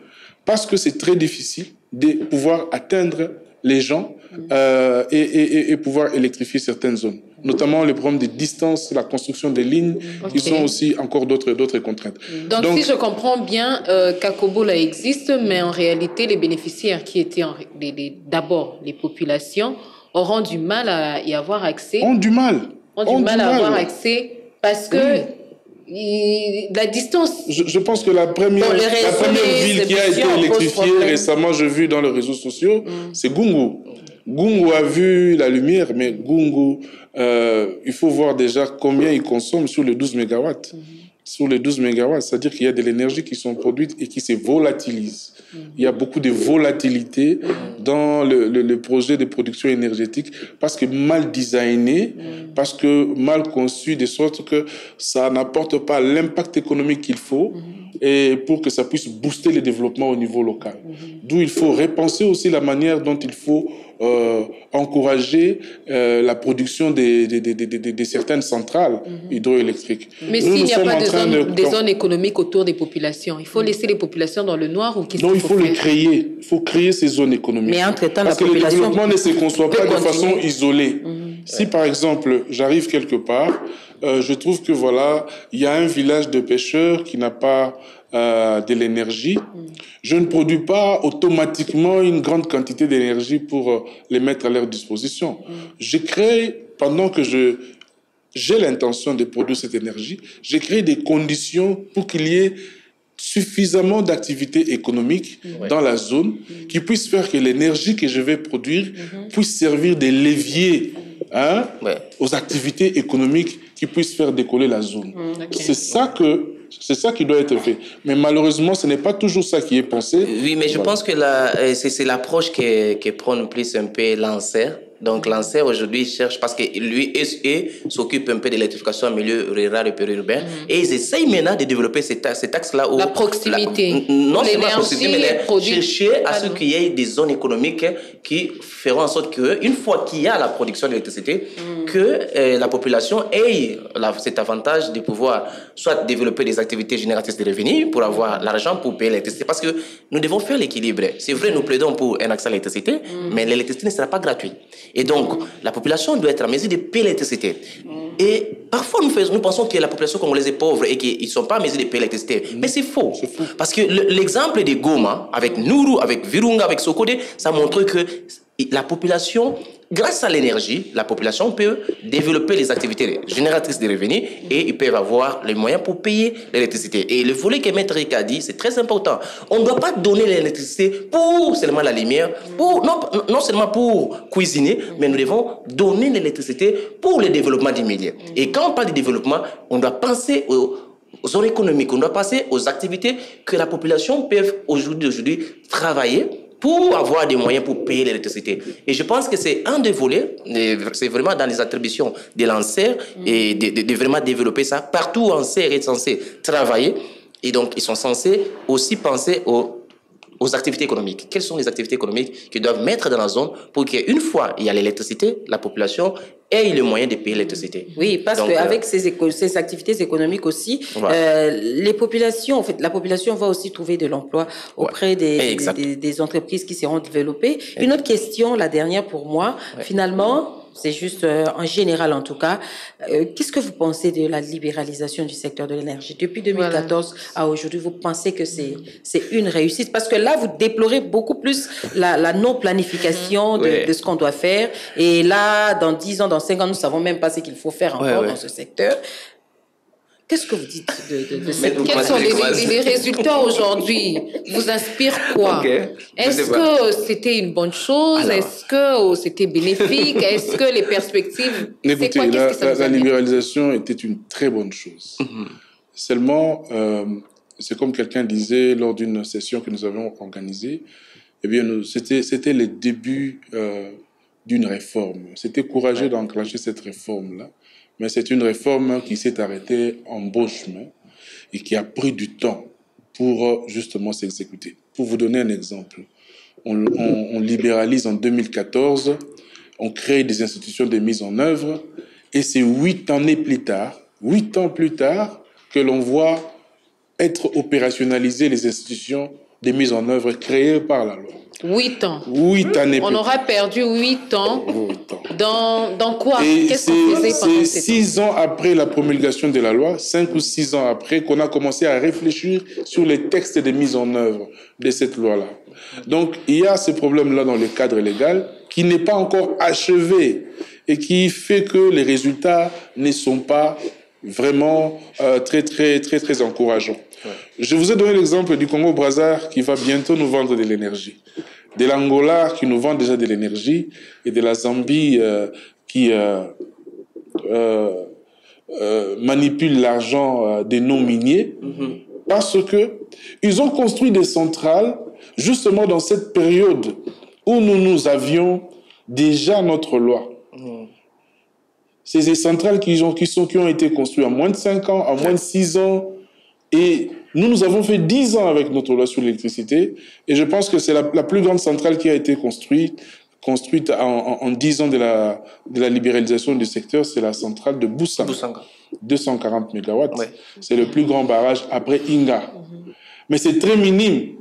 parce que c'est très difficile de pouvoir atteindre les gens et pouvoir électrifier certaines zones. Notamment les problèmes de distance, la construction des lignes, qui sont aussi encore d'autres contraintes. Donc, si je comprends bien, Kakobola existe, mais en réalité, les bénéficiaires qui étaient d'abord les populations auront du mal à y avoir accès. Ont du mal à avoir accès parce que la distance. Je pense que la première ville qui a été électrifiée récemment, j'ai vu dans les réseaux sociaux, c'est Gungu. Gungu a vu la lumière, mais Gungu, il faut voir déjà combien il consomme sur les 12 mégawatts. Sur les 12 mégawatts, c'est-à-dire qu'il y a de l'énergie qui sont produites et qui se volatilise. Il y a beaucoup de volatilité dans le projet de production énergétique parce que mal designé, parce que mal conçu, de sorte que ça n'apporte pas l'impact économique qu'il faut et pour que ça puisse booster le développement au niveau local. D'où il faut repenser aussi la manière dont il faut encourager la production de certaines centrales hydroélectriques. Mais s'il n'y a pas des zones économiques autour des populations, il faut laisser les populations dans le noir ou qu'est-ce qu'il faut faire? Non, il faut les créer. Il faut créer ces zones économiques. Mais entre-temps, parce que le développement ne se conçoit pas de façon isolée. Si par exemple, j'arrive quelque part, je trouve que voilà, il y a un village de pêcheurs qui n'a pas de l'énergie. Je ne produis pas automatiquement une grande quantité d'énergie pour les mettre à leur disposition. Je crée, pendant que j'ai l'intention de produire cette énergie, j'ai créé des conditions pour qu'il y ait suffisamment d'activités économiques dans la zone qui puissent faire que l'énergie que je vais produire puisse servir de levier aux activités économiques qui puissent faire décoller la zone. C'est ça qui doit être fait. Mais malheureusement, ce n'est pas toujours ça qui est pensé. Oui, mais je pense que c'est l'approche qui prend plus un peu l'ANSER. Donc l'ANSER aujourd'hui cherche, parce que lui s'occupe un peu de l'électrification en milieu rural et périurbain, et ils essayent maintenant de développer cet axe-là où... La proximité. Non seulement la proximité, mais chercher à ce qu'il y ait des zones économiques qui feront en sorte qu'une fois qu'il y a la production d'électricité, que la population ait cet avantage de pouvoir soit développer des activités génératrices de revenus pour avoir l'argent pour payer l'électricité. Parce que nous devons faire l'équilibre. C'est vrai, nous plaidons pour un accès à l'électricité, mais l'électricité ne sera pas gratuite. Et donc, la population doit être en mesure de payer l'électricité. Et parfois, nous pensons que la population congolaise est pauvre et qu'ils ne sont pas en mesure de payer l'électricité. Mais c'est faux. Parce que l'exemple de Goma, avec Nourou, avec Virunga, avec Sokode, ça montre que la population, grâce à l'énergie, la population peut développer les activités génératrices de revenus et ils peuvent avoir les moyens pour payer l'électricité. Et le volet que Maître Rick a dit, c'est très important. On ne doit pas donner l'électricité pour seulement la lumière, non seulement pour cuisiner, mais nous devons donner l'électricité pour le développement immédiat. Et quand on parle de développement, on doit penser aux zones économiques, on doit penser aux activités que la population peut aujourd'hui travailler pour avoir des moyens pour payer l'électricité. Et je pense que c'est un des volets, c'est vraiment dans les attributions de l'ANSER et de vraiment développer ça. Partout où l'ANSER est censé travailler, et donc ils sont censés aussi penser aux aux activités économiques. Quelles sont les activités économiques qu'ils doivent mettre dans la zone pour qu'une fois il y a l'électricité, la population ait le moyen de payer l'électricité. Oui, parce qu'avec ces activités économiques aussi, les populations, en fait, la population va aussi trouver de l'emploi auprès des entreprises qui seront développées. Une autre question, la dernière pour moi, finalement, c'est juste en général en tout cas, qu'est-ce que vous pensez de la libéralisation du secteur de l'énergie? Depuis 2014 à aujourd'hui, vous pensez que c'est une réussite? Parce que là, vous déplorez beaucoup plus la non-planification de ce qu'on doit faire. Et là, dans 10 ans, dans 5 ans, nous ne savons même pas ce qu'il faut faire encore dans ce secteur. Qu'est-ce que vous dites de cette... Quels sont les résultats aujourd'hui? Vous inspirent quoi? Est-ce que c'était une bonne chose? Est-ce que c'était bénéfique? Est-ce que les perspectives... Écoutez, la libéralisation était une très bonne chose. Seulement, c'est comme quelqu'un disait lors d'une session que nous avions organisée, eh bien, c'était le début d'une réforme. C'était courageux d'enclencher cette réforme-là. Mais c'est une réforme qui s'est arrêtée en beau chemin et qui a pris du temps pour justement s'exécuter. Pour vous donner un exemple, on libéralise en 2014, on crée des institutions de mise en œuvre et c'est 8 ans plus tard, que l'on voit être opérationnalisées les institutions de mise en œuvre créées par la loi. 8 ans. 8 années. On aura perdu 8 ans. Dans quoi? Qu'est-ce qu'on faisait pendant ces 6 ans après la promulgation de la loi, 5 ou 6 ans après, qu'on a commencé à réfléchir sur les textes de mise en œuvre de cette loi-là. Donc, il y a ce problème-là dans le cadre légal qui n'est pas encore achevé et qui fait que les résultats ne sont pas vraiment très encourageants. Je vous ai donné l'exemple du Congo-Brazzaville qui va bientôt nous vendre de l'énergie, de l'Angola qui nous vend déjà de l'énergie et de la Zambie qui manipule l'argent des non-miniers parce que ils ont construit des centrales justement dans cette période où nous avions déjà notre loi. C'est des centrales qui ont été construites en moins de 5 ans, en moins de 6 ans. Et nous avons fait 10 ans avec notre loi sur l'électricité. Et je pense que c'est la plus grande centrale qui a été construite en 10 ans de la libéralisation du secteur. C'est la centrale de Boussanga. 240 MW. C'est le plus grand barrage après Inga. Mais c'est très minime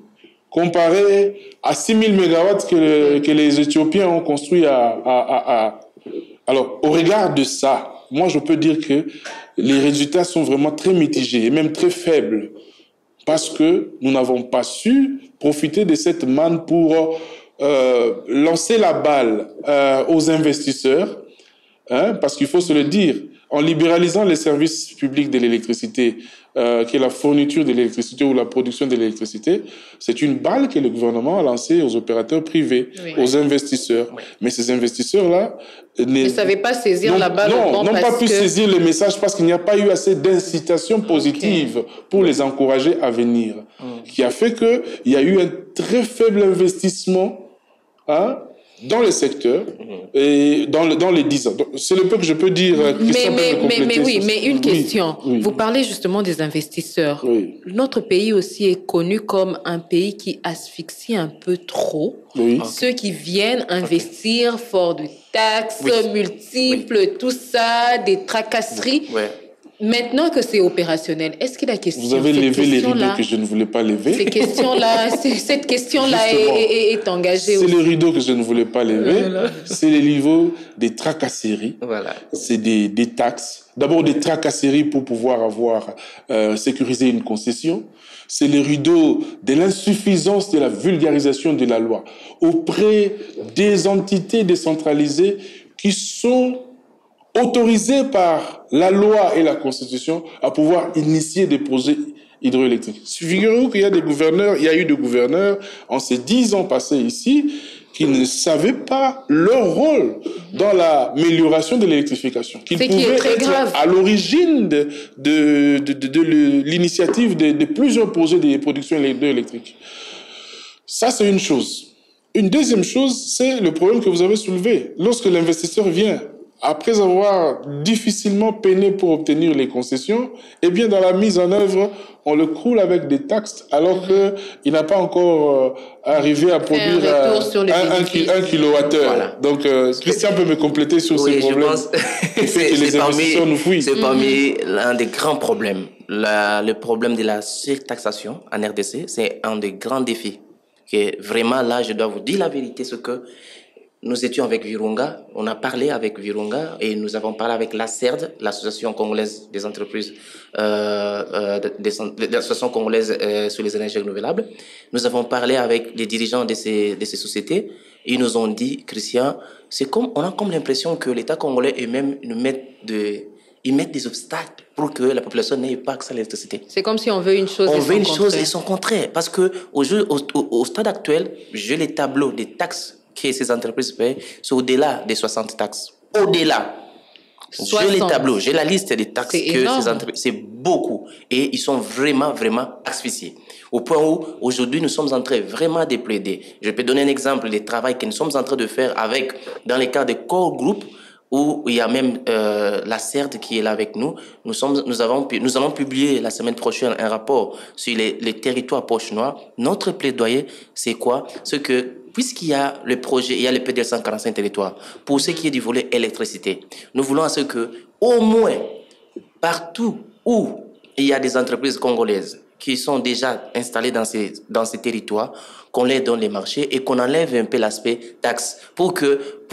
comparé à 6000 MW que les Éthiopiens ont construit Alors, au regard de ça, moi, je peux dire que les résultats sont vraiment très mitigés et même très faibles parce que nous n'avons pas su profiter de cette manne pour lancer la balle aux investisseurs, parce qu'il faut se le dire, en libéralisant les services publics de l'électricité, qui est la fourniture de l'électricité ou la production de l'électricité, c'est une balle que le gouvernement a lancée aux opérateurs privés, aux investisseurs. Mais ces investisseurs-là ne savaient pas saisir la balle. N'ont pas pu saisir le message parce qu'il n'y a pas eu assez d'incitation positive pour les encourager à venir. Qui a fait qu'il y a eu un très faible investissement dans le secteur et dans les 10 ans. C'est le peu que je peux dire. Mais une question. Vous parlez justement des investisseurs. Notre pays aussi est connu comme un pays qui asphyxie un peu trop ceux qui viennent investir fort de taxes multiples, tout ça, des tracasseries. Maintenant que c'est opérationnel, est-ce que la question... Vous avez levé les rideaux que je ne voulais pas lever. Cette question-là est engagée. C'est le rideau que je ne voulais pas lever. C'est le niveau des tracasseries. C'est des taxes. D'abord des tracasseries pour pouvoir avoir sécurisé une concession. C'est le rideau de l'insuffisance de la vulgarisation de la loi auprès des entités décentralisées qui sont autorisés par la loi et la Constitution à pouvoir initier des projets hydroélectriques. Figurez-vous qu'il y a eu des gouverneurs en ces 10 ans passés ici qui ne savaient pas leur rôle dans l'amélioration de l'électrification. Qu'ils pouvaient être à l'origine de l'initiative de plusieurs projets de production hydroélectrique. Ça, c'est une chose. Une deuxième chose, c'est le problème que vous avez soulevé. Lorsque l'investisseur vient après avoir difficilement peiné pour obtenir les concessions, eh bien, dans la mise en œuvre, on le croule avec des taxes, alors qu'il n'a pas encore arrivé à produire un kilowattheure. Voilà. Donc, Christian peut me compléter sur ces problèmes. Je pense c'est parmi l'un des grands problèmes. Le problème de la surtaxation en RDC, c'est un des grands défis. Et vraiment, là, je dois vous dire la vérité, ce que nous étions avec Virunga, on a parlé avec Virunga et nous avons parlé avec l'ACERD, l'Association congolaise des entreprises, l'Association congolaise sur les énergies renouvelables. Nous avons parlé avec les dirigeants de ces sociétés. Ils nous ont dit, Christian, on a comme l'impression que l'État congolais eux-mêmes ils mettent des obstacles pour que la population n'ait pas accès à l'électricité. C'est comme si on veut une chose et son contraire. Parce que au stade actuel, j'ai les tableaux des taxes que ces entreprises paient, c'est au-delà des 60 taxes. Au-delà. J'ai les tableaux, j'ai la liste des taxes que ces entreprises... C'est beaucoup. Et ils sont vraiment, vraiment asphyxiés. Au point où, aujourd'hui, nous sommes en train vraiment de plaider. Je peux donner un exemple du travail que nous sommes en train de faire dans les cas de core group, où il y a même la CERD qui est là avec nous. Nous allons publier la semaine prochaine un rapport sur les territoires poche noire. Notre plaidoyer, c'est quoi? C'est que, puisqu'il y a le projet, il y a le PDL 145 territoires, pour ce qui est du volet électricité, nous voulons à ce que, au moins, partout où il y a des entreprises congolaises qui sont déjà installées dans ces territoires, qu'on les donne les marchés et qu'on enlève un peu l'aspect taxe pour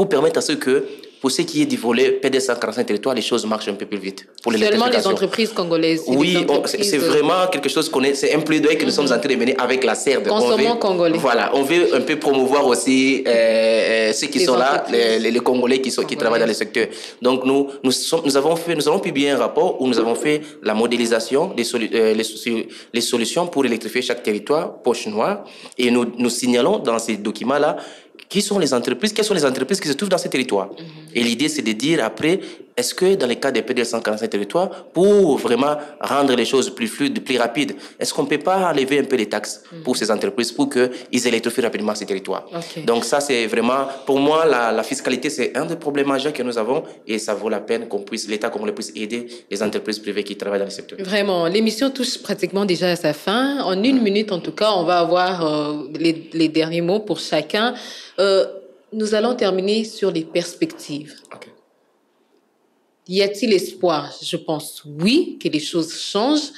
permettre à ce que, pour ce qui est du volet PDL 145 territoires, les choses marchent un peu plus vite. Pour seulement les entreprises congolaises. Oui, c'est vraiment quelque chose c'est un plaidoyer que nous sommes en train de mener avec la CERD. Consommons congolais. Voilà, on veut un peu promouvoir aussi ceux qui sont là, les Congolais qui travaillent dans le secteur. Donc nous avons publié un rapport où nous avons fait la modélisation les solutions pour électrifier chaque territoire, poche noire, et nous signalons dans ces documents-là quelles sont les entreprises qui se trouvent dans ces territoires. Et l'idée, c'est de dire après, est-ce que dans les cas des PDL 145 territoires, pour vraiment rendre les choses plus fluides, plus rapides, est-ce qu'on ne peut pas enlever un peu les taxes pour ces entreprises pour qu'ils électrifient rapidement ces territoires? Donc ça, c'est vraiment, pour moi, la fiscalité, c'est un des problèmes majeurs que nous avons et ça vaut la peine l'État puisse aider les entreprises privées qui travaillent dans le secteur. Vraiment, l'émission touche pratiquement déjà à sa fin. En 1 minute, en tout cas, on va avoir les derniers mots pour chacun. Nous allons terminer sur les perspectives. Y a-t-il espoir? Je pense oui, que les choses changent.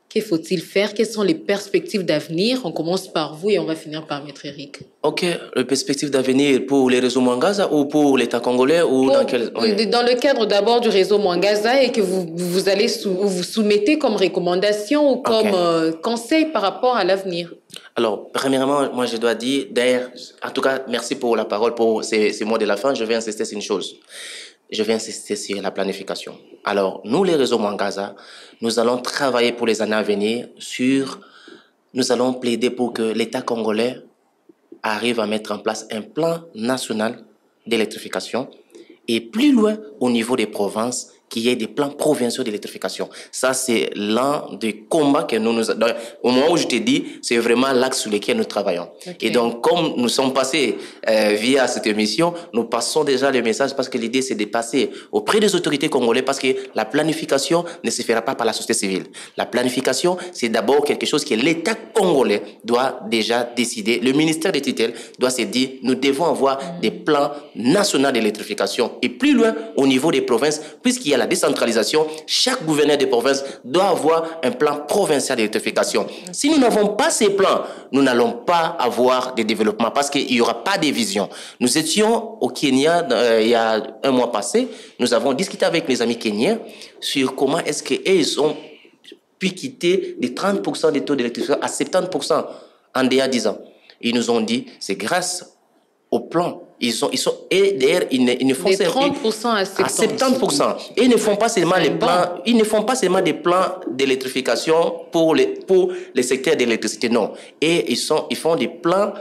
Que faut-il faire? Quelles sont les perspectives d'avenir? On commence par vous et on va finir par Maître Eric. Ok, les perspectives d'avenir pour les réseaux Mwangaza ou pour l'État congolais ou dans le cadre d'abord du réseau Mwangaza et que vous allez vous soumettez comme recommandation ou comme conseil par rapport à l'avenir. Alors, premièrement, moi je dois dire, d'ailleurs, en tout cas, merci pour la parole, pour ces mots de la fin. Je vais insister sur une chose. Je vais insister sur la planification. Alors, nous, les réseaux Mwangaza, nous allons travailler pour les années à venir nous allons plaider pour que l'État congolais arrive à mettre en place un plan national d'électrification et plus loin, au niveau des provinces, qu'il y ait des plans provinciaux d'électrification. Ça, c'est l'un des combats que au moment où je te dis, c'est vraiment l'axe sur lequel nous travaillons. Et donc, comme nous sommes passés via cette émission, nous passons déjà le message parce que l'idée, c'est de passer auprès des autorités congolaises parce que la planification ne se fera pas par la société civile. La planification, c'est d'abord quelque chose que l'État congolais doit déjà décider. Le ministère des tutelles doit se dire, nous devons avoir des plans nationaux d'électrification et plus loin, au niveau des provinces, puisqu'il y a la décentralisation, chaque gouverneur de province doit avoir un plan provincial d'électrification. Si nous n'avons pas ces plans, nous n'allons pas avoir de développement parce qu'il n'y aura pas de vision. Nous étions au Kenya il y a un mois passé, nous avons discuté avec les amis kenyans sur comment est-ce qu'ils ont pu quitter de 30% des taux d'électricité à 70% en déjà 10 ans. Ils nous ont dit, c'est grâce au plan. Et d'ailleurs, ils ne font 30% à 70%. Et ils ne font pas seulement ils ne font pas seulement des plans d'électrification pour les secteurs d'électricité, non. Et ils font des plans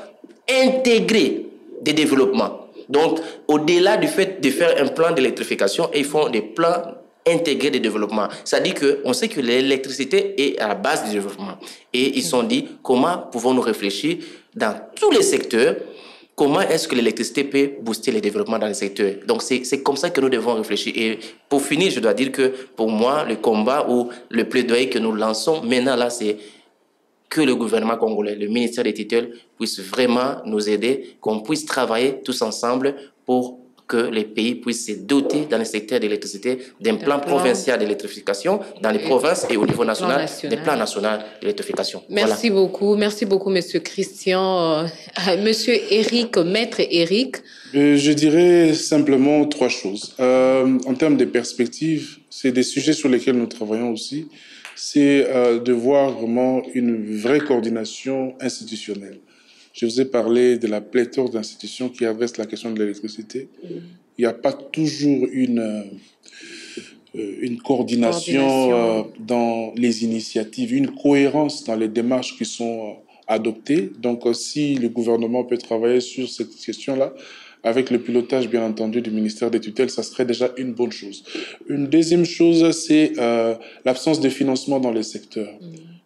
intégrés de développement. Donc, au-delà du fait de faire un plan d'électrification, ils font des plans intégrés de développement. C'est-à-dire qu'on sait que l'électricité est à la base du développement. Et ils se sont dit, comment pouvons-nous réfléchir dans tous les secteurs comment est-ce que l'électricité peut booster le développement dans le secteur. Donc, c'est comme ça que nous devons réfléchir. Et pour finir, je dois dire que pour moi, le combat ou le plaidoyer que nous lançons maintenant, là, c'est que le gouvernement congolais, le ministère des tutelles, puisse vraiment nous aider, qu'on puisse travailler tous ensemble pour que les pays puissent se doter dans le secteur de l'électricité d'un plan provincial d'électrification dans les provinces et au niveau national, des plans nationaux d'électrification. Merci beaucoup, Monsieur Christian. Monsieur Eric, Maître Eric. Je dirais simplement 3 choses. En termes de perspectives, c'est des sujets sur lesquels nous travaillons aussi. C'est de voir vraiment une vraie coordination institutionnelle. Je vous ai parlé de la pléthore d'institutions qui adressent la question de l'électricité. Il n'y a pas toujours une coordination dans les initiatives, une cohérence dans les démarches qui sont adoptées. Donc, si le gouvernement peut travailler sur cette question-là, avec le pilotage, bien entendu, du ministère des tutelles, ça serait déjà une bonne chose. Une deuxième chose, c'est l'absence de financement dans les secteurs.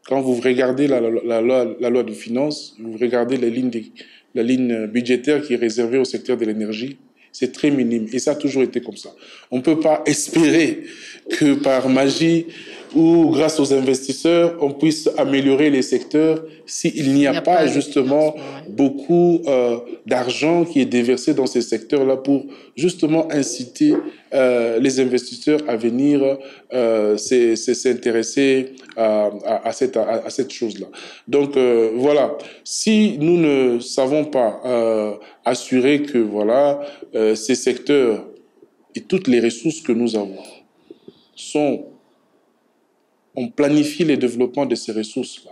Quand vous regardez la loi de finances, vous regardez la ligne budgétaire qui est réservée au secteur de l'énergie, c'est très minime. Et ça a toujours été comme ça. On ne peut pas espérer que par magie ou grâce aux investisseurs, on puisse améliorer les secteurs s'il n'y a pas justement beaucoup d'argent qui est déversé dans ces secteurs-là pour justement inciter les investisseurs à venir s'intéresser à cette chose-là. Donc voilà, si nous ne savons pas assurer que voilà, ces secteurs et toutes les ressources que nous avons on planifie le développement de ces ressources-là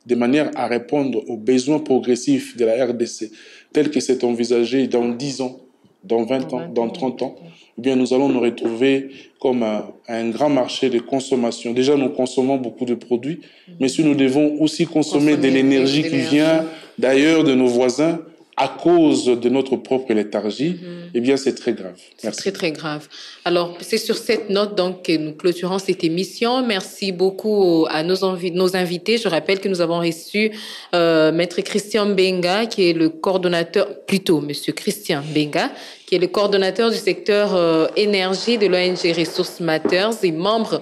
de manière à répondre aux besoins progressifs de la RDC, tel que c'est envisagé dans 10 ans, dans 20 ans, dans 30 ans, eh bien nous allons nous retrouver comme un grand marché de consommation. Déjà, nous consommons beaucoup de produits, mais si nous devons aussi consommer de l'énergie qui vient d'ailleurs de nos voisins, à cause de notre propre léthargie, eh bien, c'est très grave. C'est très, très grave. Alors, c'est sur cette note donc que nous clôturons cette émission. Merci beaucoup à nos invités. Je rappelle que nous avons reçu Maître Christian Benga, qui est le coordonnateur, plutôt Monsieur Christian Benga, qui est le coordonnateur du secteur énergie de l'ONG Ressources Matters et membre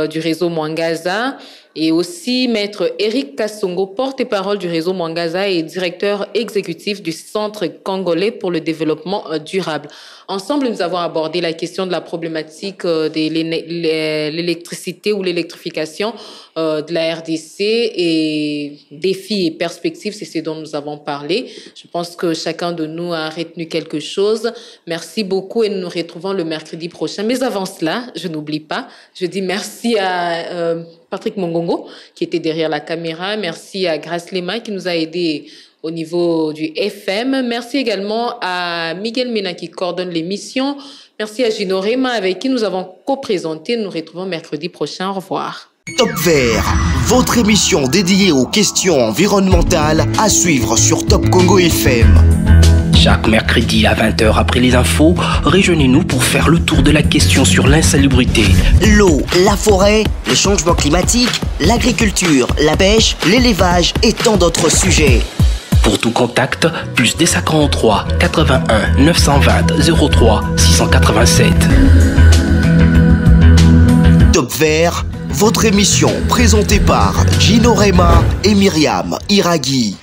du réseau Mwangaza. Et aussi Maître Eric Kassongo, porte-parole du réseau Mwangaza et directeur exécutif du Centre congolais pour le développement durable. Ensemble, nous avons abordé la question de la problématique de l'électricité ou l'électrification de la RDC et défis et perspectives, c'est ce dont nous avons parlé. Je pense que chacun de nous a retenu quelque chose. Merci beaucoup et nous nous retrouvons le mercredi prochain. Mais avant cela, je n'oublie pas, je dis merci à Patrick Mongongo qui était derrière la caméra. Merci à Grace Lema qui nous a aidés au niveau du FM. Merci également à Miguel Mena qui coordonne l'émission. Merci à Gino Rema avec qui nous avons co-présenté. Nous nous retrouvons mercredi prochain. Au revoir. Top Vert, votre émission dédiée aux questions environnementales à suivre sur Top Congo FM. Chaque mercredi à 20h après les infos, rejoignez-nous pour faire le tour de la question sur l'insalubrité. L'eau, la forêt, le changement climatique, l'agriculture, la pêche, l'élevage et tant d'autres sujets. Pour tout contact, plus des 43 81 920 03 687. Top Vert, votre émission présentée par Gino Rema et Myriam Iraghi.